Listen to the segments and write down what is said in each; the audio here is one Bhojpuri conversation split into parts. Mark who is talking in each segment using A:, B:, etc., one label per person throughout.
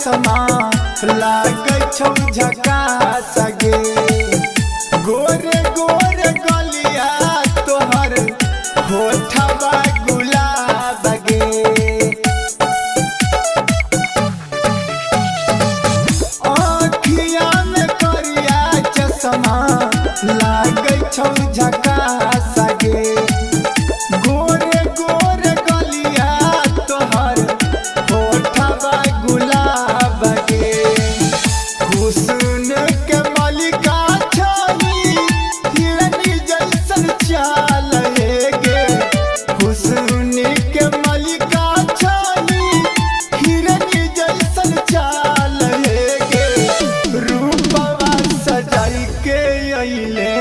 A: चश्मा लागे छौ झकास गे। गोरे गोरे गलिया तोहर होठवा गुलाब गे। आँखिया में करिया चश्मा लागे छौ झकास गे। गोरे गोरे गलिया तोहर होठवा गुलाब गे। हुस्न के मलिका छही हिरनी जैसन चाल गे। हुस्न के मलिका छही हिरनी जैसन चाल गे। रूपवा सजाई के अइले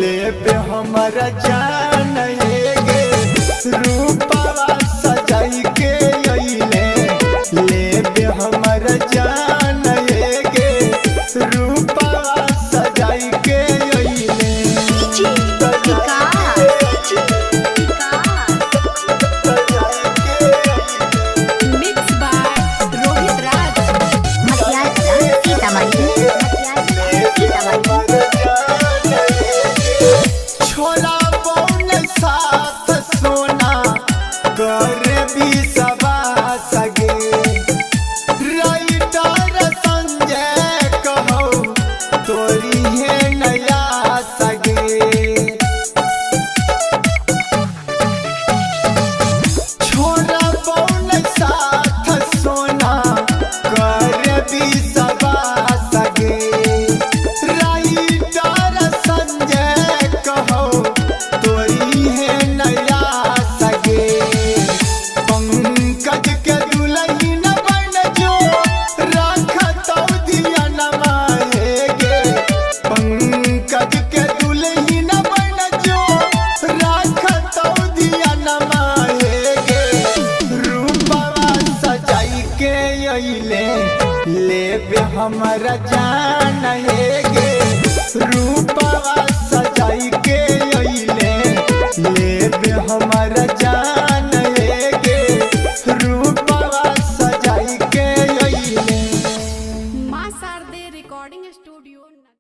A: लेबे हमरा जान गे। रूपवा सजाई के अइले लेबे हमरा जान गे। रूपवा सजाई के अइले
B: Mixed by Rohit Raj.
A: छोला बौन साथ सोना कर भी सबा सगे। राइटर संजय कहो तोरी है नया सगे। छोला बौन साथ सोना कर भी सबा सगे। राइटर संजय कहो तोरी है नया सगे। पंकज के दुल्हन बन जो राखतौ धियानमा गे। पंकज के दुल्हन बन जो राखतौ धियानमा गे। रूपवा सजाई के अइले लेबे हमरा जान गे। रूपवा सजाई के अइले लेबे हमरा जान गे। रूपवा सजाई के अइले।
B: मां शारदे रिकॉर्डिंग स्टूडियो।